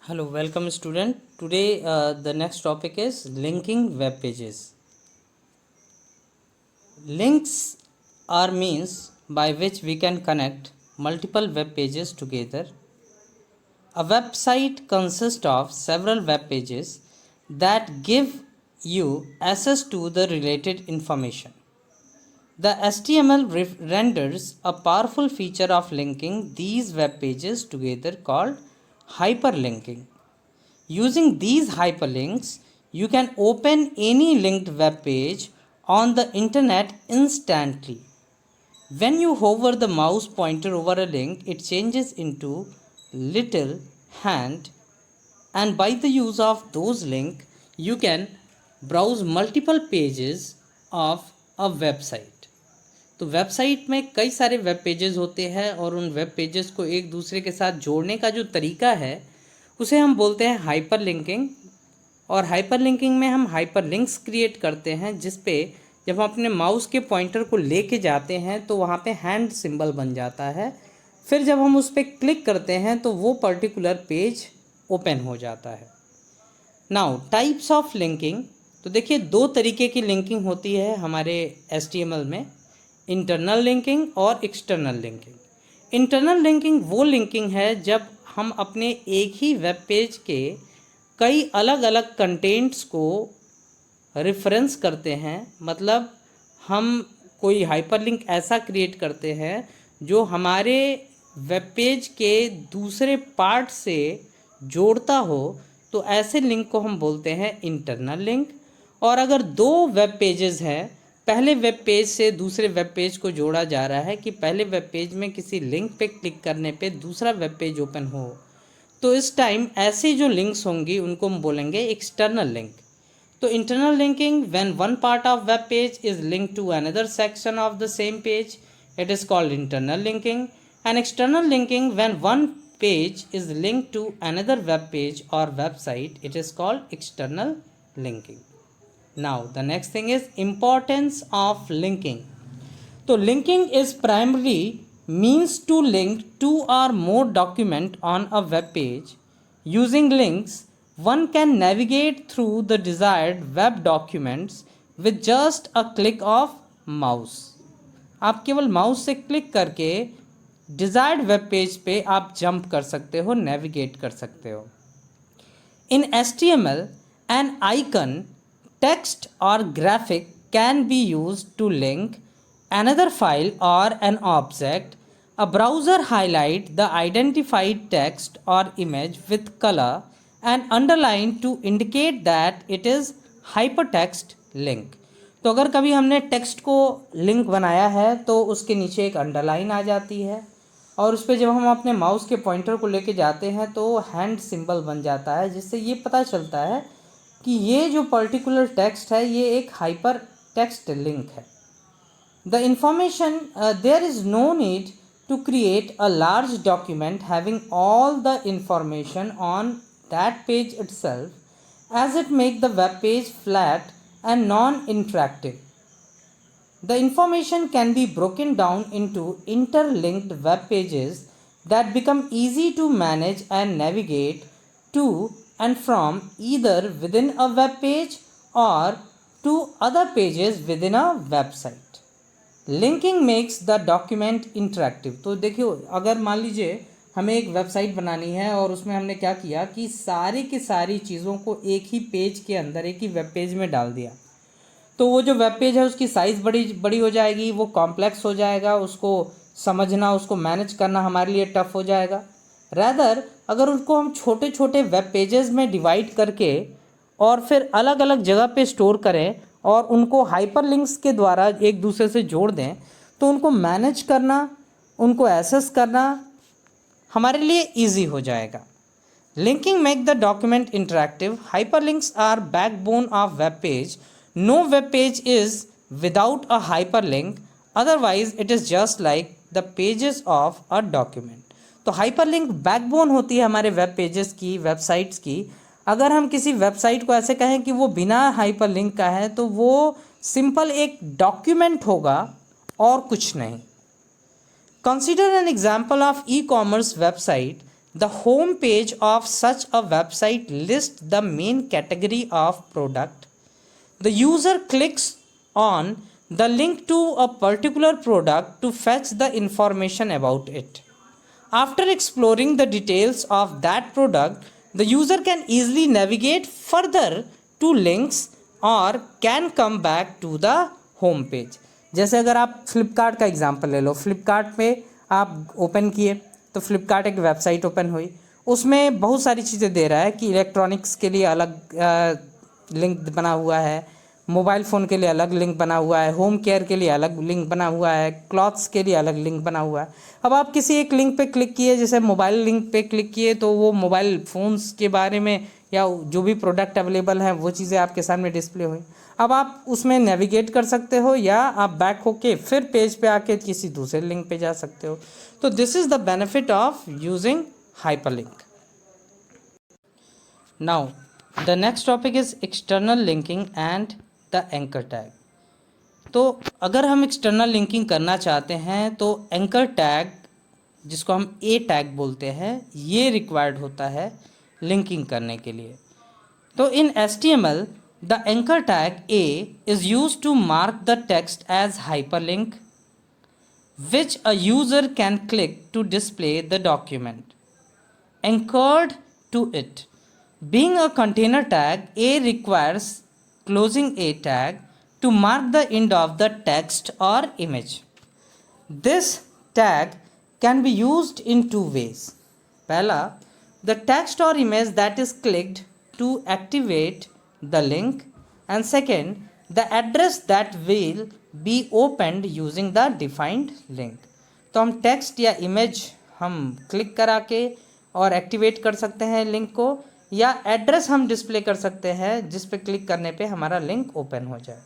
Hello, welcome student. Today the next topic is linking web pages. Links are means by which we can connect multiple web pages together. A website consists of several web pages that give you access to the related information. The HTML renders a powerful feature of linking these web pages together called hyperlinking. Using these hyperlinks, you can open any linked web page on the internet instantly. When you hover the mouse pointer over a link, it changes into little hand, and by the use of those links, you can browse multiple pages of a website. तो website में कई सारे web pages होते हैं और उन web pages को एक दूसरे के साथ जोड़ने का जो तरीका है उसे हम बोलते हैं हाइपर लिंकिंग। और हाइपर लिंकिंग में हम हाइपर लिंक्स क्रिएट करते हैं जिस पे जब हम अपने माउस के पॉइंटर को लेके जाते हैं तो वहाँ पे हैंड सिंबल बन जाता है। फिर जब हम उस पर क्लिक करते हैं तो वो पर्टिकुलर पेज ओपन हो जाता है। नाउ टाइप्स ऑफ लिंकिंग, तो देखिए दो तरीके की लिंकिंग होती है हमारे HTML में, इंटरनल लिंकिंग और एक्सटर्नल लिंकिंग। इंटरनल लिंकिंग वो लिंकिंग है जब हम अपने एक ही वेब पेज के कई अलग अलग कंटेंट्स को रेफरेंस करते हैं, मतलब हम कोई हाइपरलिंक ऐसा क्रिएट करते हैं जो हमारे वेब पेज के दूसरे पार्ट से जोड़ता हो, तो ऐसे लिंक को हम बोलते हैं इंटरनल लिंक। और अगर दो वेब पेजेस हैं, पहले वेब पेज से दूसरे वेब पेज को जोड़ा जा रहा है कि पहले वेब पेज में किसी लिंक पे क्लिक करने पे दूसरा वेब पेज ओपन हो, तो इस टाइम ऐसी जो लिंक्स होंगी उनको हम बोलेंगे एक्सटर्नल लिंक। तो internal linking, when one part of web page is linked to another section of the same page, it is called internal linking. And external linking, when one page is linked to another web page और website, it is called external linking. Now the next thing is importance of linking. So linking is primarily means to link two or more document on a web page. Using links, one can navigate through the desired web documents with just a click of mouse. आप केवल mouse से click करके desired web page पे आप jump कर सकते हो, navigate कर सकते हो। In HTML, an icon, text or graphic can be used to link another file or an object. A browser highlights the identified text or image with color and underline to indicate that it is hypertext link. तो अगर कभी हमने text को link बनाया है तो उसके नीचे एक अंडरलाइन आ जाती है और उस पर जब हम अपने माउस के पॉइंटर को लेके जाते हैं तो हैंड सिंबल बन जाता है, जिससे ये पता चलता है कि ये जो पर्टिकुलर टेक्स्ट है ये एक हाइपर टेक्स्ट लिंक है। The information, there is no need to create a large document having all the information on that page itself, as it make the web page flat and non-interactive. The information can be broken down into interlinked web pages that become easy to manage and navigate to and from either within a web page or to other pages within a website. Linking makes the document interactive. तो देखियो, अगर मान लीजिए हमें एक website बनानी है और उसमें हमने क्या किया कि सारी की सारी चीज़ों को एक ही पेज के अंदर, एक ही वेब पेज में डाल दिया, तो वो जो वेब पेज है उसकी साइज़ बड़ी हो जाएगी, वो कॉम्प्लेक्स हो जाएगा, उसको समझना, उसको मैनेज करना हमारे लिए टफ हो जाएगा। रैदर अगर उसको हम छोटे छोटे वेब पेजेस में डिवाइड करके और फिर अलग अलग जगह पे स्टोर करें और उनको हाइपरलिंक्स के द्वारा एक दूसरे से जोड़ दें, तो उनको मैनेज करना, उनको एक्सेस करना हमारे लिए ईजी हो जाएगा। Linking make the document interactive. Hyperlinks are backbone of web page. No web page is without a hyperlink, otherwise it is just like the pages of a document. तो hyperlink backbone होती है हमारे web pages की, websites की। अगर हम किसी website को ऐसे कहें कि वो बिना हाइपरलिंक का है तो वो सिंपल एक डॉक्यूमेंट होगा और कुछ नहीं। Consider an example of e-commerce website The home page of such a website lists the main category of product. The user clicks on the link to a particular product to fetch the information about it. After exploring the details of that product, the user can easily navigate further to links or can come back to the home page. जैसे अगर आप फ्लिपकार्ट का example ले लो, फ्लिपकार्ट पे आप open किए तो फ्लिपकार्ट एक वेबसाइट ओपन हुई, उसमें बहुत सारी चीज़ें दे रहा है कि इलेक्ट्रॉनिक्स के लिए अलग लिंक बना हुआ है, मोबाइल फ़ोन के लिए अलग लिंक बना हुआ है, होम केयर के लिए अलग लिंक बना हुआ है, क्लॉथ्स के लिए अलग लिंक बना हुआ है। अब आप किसी एक लिंक पे क्लिक किए, जैसे मोबाइल लिंक पे क्लिक किए तो वो मोबाइल फ़ोन्स के बारे में या जो भी प्रोडक्ट अवेलेबल हैं वो चीज़ें आपके सामने डिस्प्ले हुई। अब आप उसमें नेविगेट कर सकते हो या आप बैक होके फिर पेज पे आके किसी दूसरे लिंक पे जा सकते हो। तो this is the benefit of using hyperlink. Now the next topic is external linking and the anchor tag. तो अगर हम एक्सटर्नल लिंकिंग करना चाहते हैं तो एंकर टैग, जिसको हम ए टैग बोलते हैं, ये रिक्वायर्ड होता है लिंकिंग करने के लिए। तो in HTML the anchor tag a is used to mark the text as hyperlink which a user can click to display the document anchored to it. Being a container tag, A requires closing A tag to mark the end of the text or image. This tag can be used in two ways. पहला, the text or image that is clicked to activate the link, and second, the address that will be opened using the defined link. तो हम text या image हम click करा के और activate कर सकते हैं लिंक को, या एड्रेस हम डिस्प्ले कर सकते हैं जिस पे क्लिक करने पे हमारा लिंक ओपन हो जाए।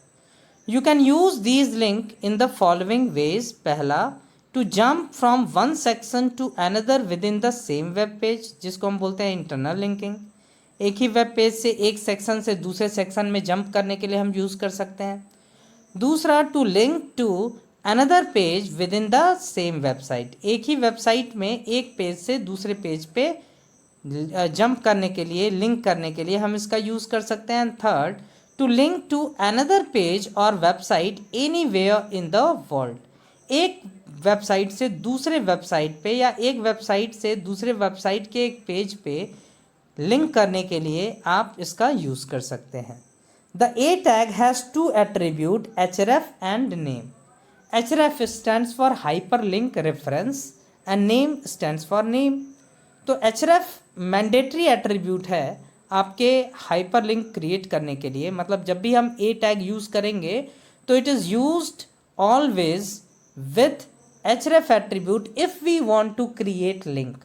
You can use these link in the following ways. पहला, to jump from one section to another within the same web page, जिसको हम बोलते हैं इंटरनल लिंकिंग। एक ही वेब पेज से एक सेक्शन से दूसरे सेक्शन में जंप करने के लिए हम यूज़ कर सकते हैं। दूसरा, to link to another page within the same website, एक ही वेबसाइट में एक पेज से दूसरे पेज पे जंप करने के लिए, लिंक करने के लिए हम इसका यूज़ कर सकते हैं। Third, to link to another page और website anywhere in the world, एक वेबसाइट से दूसरे वेबसाइट पे या एक वेबसाइट से दूसरे वेबसाइट के एक पेज पे लिंक करने के लिए आप इसका यूज़ कर सकते हैं। The A tag has two attribute, href and name. href stands for hyperlink reference and name stands for name. तो href मैंडेटरी एट्रीब्यूट है आपके हाइपरलिंक क्रिएट करने के लिए। मतलब जब भी हम A टैग यूज़ करेंगे तो it is used always with href attribute if we want to create link.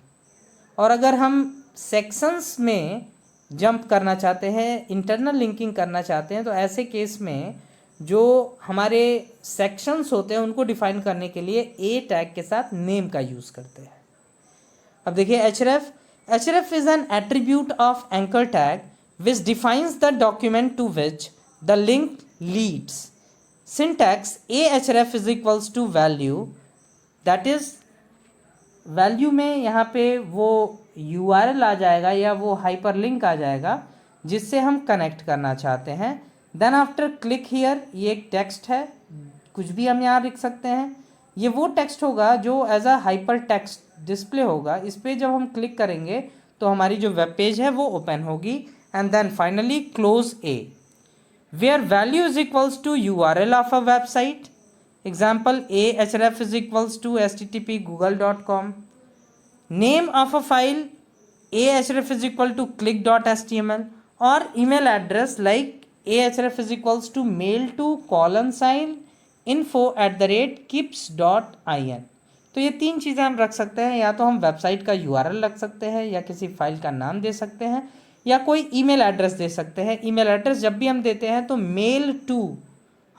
और अगर हम सेक्शंस में जंप करना चाहते हैं, इंटरनल लिंकिंग करना चाहते हैं, तो ऐसे केस में जो हमारे सेक्शंस होते हैं उनको डिफाइन करने के लिए ए टैग के साथ नेम का यूज़ करते हैं। अब देखिए href is an attribute of anchor tag which defines the document to which the link leads. Syntax a href is equals to value, that is value में यहाँ पे वो URL आ जाएगा या वो हाइपरलिंक आ जाएगा जिससे हम कनेक्ट करना चाहते हैं। देन आफ्टर क्लिक हियर, ये एक टेक्स्ट है, कुछ भी हम यहाँ लिख सकते हैं। ये वो टेक्स्ट होगा जो as a hyper text display होगा। इस पर जब हम क्लिक करेंगे तो हमारी जो वेब पेज है वो ओपन होगी। And then finally close a, where value is equals to URL of a website. Example, a href is equals to http google.com. Name of a file, a href is equal to click.html. or email address like a href is equals to mail to info@kips.in. तो ये तीन चीज़ें हम रख सकते हैं, या तो हम वेबसाइट का URL रख सकते हैं, या किसी फाइल का नाम दे सकते हैं, या कोई ईमेल एड्रेस दे सकते हैं। ईमेल एड्रेस जब भी हम देते हैं तो मेल टू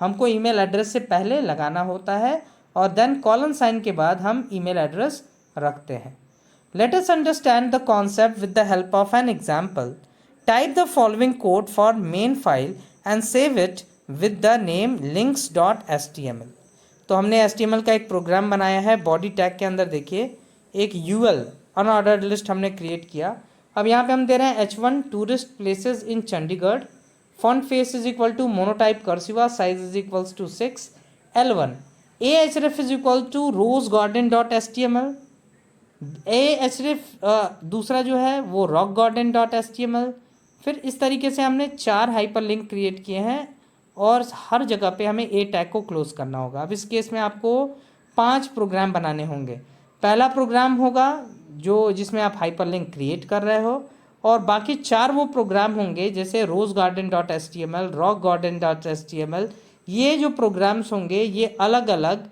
हमको ईमेल एड्रेस से पहले लगाना होता है और देन कॉलन साइन के बाद हम ईमेल एड्रेस रखते हैं। Let us understand the concept with the help of an example. Type the following code for main file and save it with the name links.html। तो हमने HTML का एक programme बनाया है। बॉडी टैग के अंदर देखिए एक UL अनऑर्डर्ड लिस्ट हमने क्रिएट किया। अब यहाँ पे हम दे रहे हैं H1 tourist places in Chandigarh, font face is equal to monotype corsiva, size is equals to 6, L1 ahref is equal to rose garden dot HTML, ahref दूसरा जो है वो रॉक गार्डन डॉट HTML। फिर इस तरीके से हमने 4 हाइपर लिंक क्रिएट किए हैं और हर जगह पे हमें ए टैग को क्लोज करना होगा। अब इस केस में आपको 5 प्रोग्राम बनाने होंगे। पहला प्रोग्राम होगा जिसमें आप हाइपर लिंक क्रिएट कर रहे हो, और बाकी 4 वो प्रोग्राम होंगे जैसे rose garden dot HTML, rock garden dot HTML। ये जो प्रोग्राम्स होंगे ये अलग अलग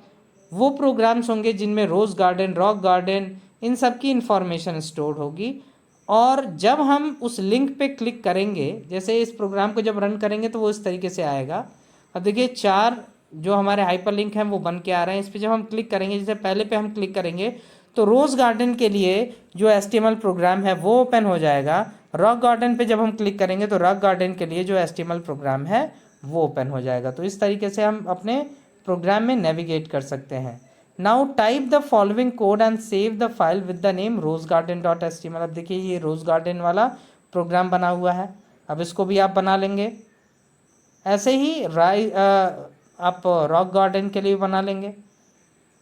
वो प्रोग्राम्स होंगे जिनमें रोज गार्डन, रॉक गार्डन, इन सब की इंफॉर्मेशन स्टोर होगी। और जब हम उस लिंक पे क्लिक करेंगे, जैसे इस प्रोग्राम को जब रन करेंगे तो वो इस तरीके से आएगा। अब देखिए 4 जो हमारे हाइपर लिंक हैं वो बन के आ रहे हैं। इस पर जब हम क्लिक करेंगे, जैसे पहले पे हम क्लिक करेंगे तो रोज गार्डन के लिए जो HTML प्रोग्राम है वो ओपन हो जाएगा। रॉक गार्डन पे जब हम क्लिक करेंगे तो रॉक गार्डन के लिए जो HTML प्रोग्राम है वो ओपन हो जाएगा। तो इस तरीके से हम अपने प्रोग्राम में नेविगेट कर सकते हैं। Now type the following code and save the file with the name rosegarden.html। अब देखिए ये रोज गार्डन वाला प्रोग्राम बना हुआ है। अब इसको भी आप बना लेंगे। ऐसे ही आप रॉक गार्डन के लिए बना लेंगे।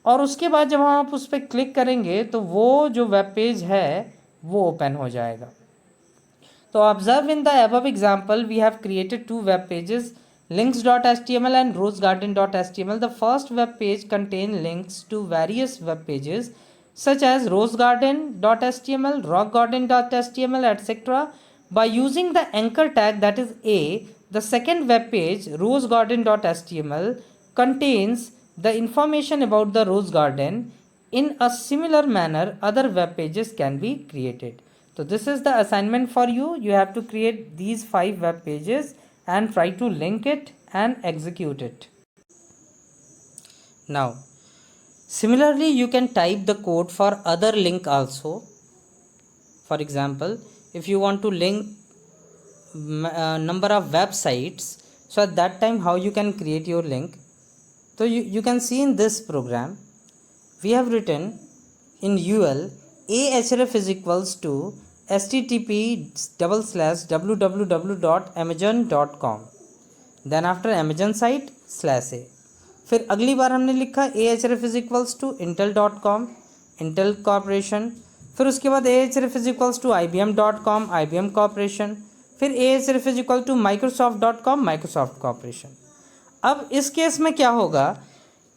और उसके बाद जब आप उस पर क्लिक करेंगे तो वो जो वेब पेज है वो ओपन हो जाएगा। तो observe in the above example we have created 2 web pages, links.html and rosegarden.html. The first web page contains links to various web pages such as rosegarden.html, rockgarden.html, etc. By using the anchor tag, that is A, the second web page rosegarden.html contains the information about the rose garden. In a similar manner, other web pages can be created. So this is the assignment for you. You have to create these 5 web pages and try to link it and execute it. Now, similarly, you can type the code for other link also. For example, if you want to link number of websites, so at that time how you can create your link. So you can see in this program we have written in UL ahref is equals to http://www.amazon.com, then after Amazon site /a। फिर अगली बार हमने लिखा ahref is equals to intel.com, Intel Corporation। फिर उसके बाद ahref is equals to ibm.com, IBM Corporation। फिर ahref is equal to microsoft.com, Microsoft Corporation। अब इस केस में क्या होगा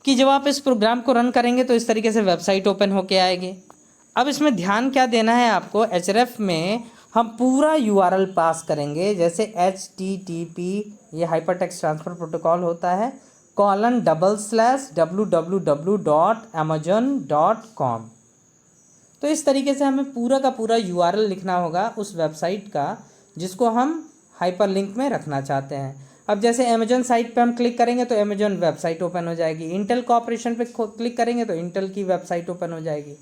कि जब आप इस प्रोग्राम को रन करेंगे तो इस तरीके से वेबसाइट ओपन होके आएगी। अब इसमें ध्यान क्या देना है आपको, href में हम पूरा URL पास करेंगे। जैसे HTTP ये हाइपर टेक्स्ट ट्रांसफ़र प्रोटोकॉल होता है, :/www.amazon.com। तो इस तरीके से हमें पूरा का पूरा URL लिखना होगा उस वेबसाइट का जिसको हम हाइपर लिंक में रखना चाहते हैं। अब जैसे अमेजन साइट पे हम क्लिक करेंगे तो अमेजन वेबसाइट ओपन हो जाएगी, इंटेल कॉर्पोरेशन पे क्लिक करेंगे तो इंटेल की वेबसाइट ओपन हो जाएगी।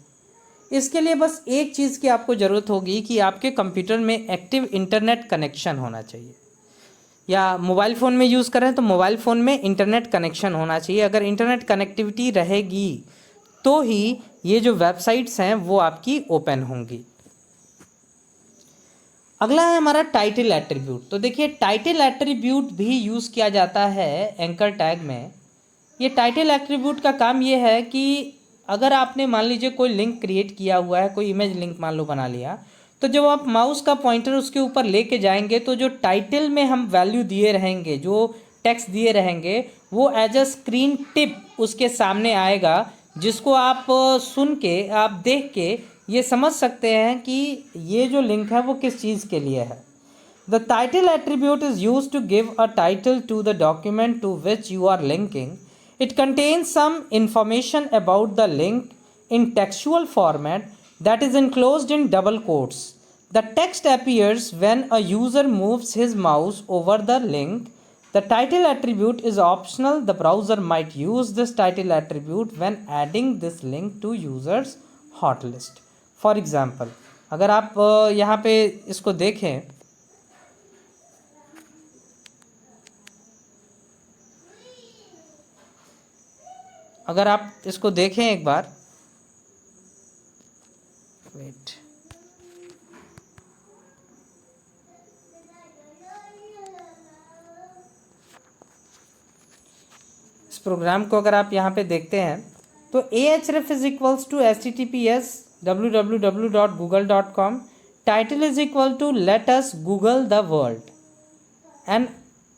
इसके लिए बस एक चीज़ की आपको ज़रूरत होगी कि आपके कंप्यूटर में एक्टिव इंटरनेट कनेक्शन होना चाहिए, या मोबाइल फ़ोन में यूज़ करें तो मोबाइल फ़ोन में इंटरनेट कनेक्शन होना चाहिए। अगर इंटरनेट कनेक्टिविटी रहेगी तो ही ये जो वेबसाइट्स हैं वो आपकी ओपन होंगी। अगला है हमारा टाइटल एट्रीब्यूट। तो देखिए टाइटल एट्रीब्यूट भी यूज़ किया जाता है एंकर टैग में। ये टाइटल एट्रीब्यूट का काम ये है कि अगर आपने मान लीजिए कोई लिंक क्रिएट किया हुआ है, कोई इमेज लिंक मान लो बना लिया, तो जब आप माउस का पॉइंटर उसके ऊपर लेके जाएंगे तो जो टाइटल में हम वैल्यू दिए रहेंगे, जो टेक्स्ट दिए रहेंगे, वो एज अ स्क्रीन टिप उसके सामने आएगा, जिसको आप सुन के, आप देख के ये समझ सकते हैं कि ये जो लिंक है वो किस चीज़ के लिए है। The title attribute is used to give a title to the document to which you are linking. It contains some information about the link in textual format that is enclosed in double quotes. The text appears when a user moves his mouse over the link. The title attribute is optional. The browser might use this title attribute when adding this link to user's hotlist. For example, अगर आप यहाँ पे इसको देखें, अगर आप इसको देखें एक बार, वेट, प्रोग्राम को अगर आप यहाँ पे देखते हैं तो ahref is equals to https www.google.com, title is equal to let us Google the world, and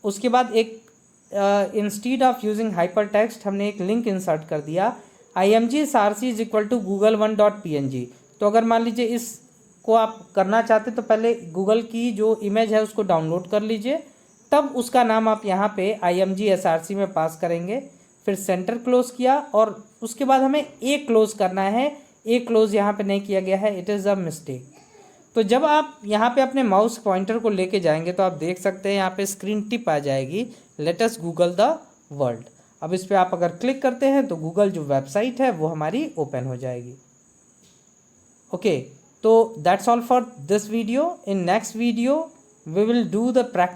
उसके बाद एक instead of using hyper text हमने एक लिंक इंसर्ट कर दिया imgsrc is equal to google1.png। तो अगर मान लीजिए इसको आप करना चाहते तो पहले गूगल की जो इमेज है उसको डाउनलोड कर लीजिए, तब उसका नाम आप यहाँ पे imgsrc में पास करेंगे, फिर सेंटर क्लोज किया और उसके बाद हमें ए क्लोज करना है। ए क्लोज यहाँ पे नहीं किया गया है, इट इज़ अ मिस्टेक। तो जब आप यहाँ पे अपने माउस पॉइंटर को लेके जाएंगे तो आप देख सकते हैं यहाँ पे स्क्रीन टिप आ जाएगी late us Google the world. अब इस पर आप अगर क्लिक करते हैं तो गूगल जो वेबसाइट है वो हमारी ओपन हो जाएगी। ओके, तो that's all for this video. In next video we will do the practice.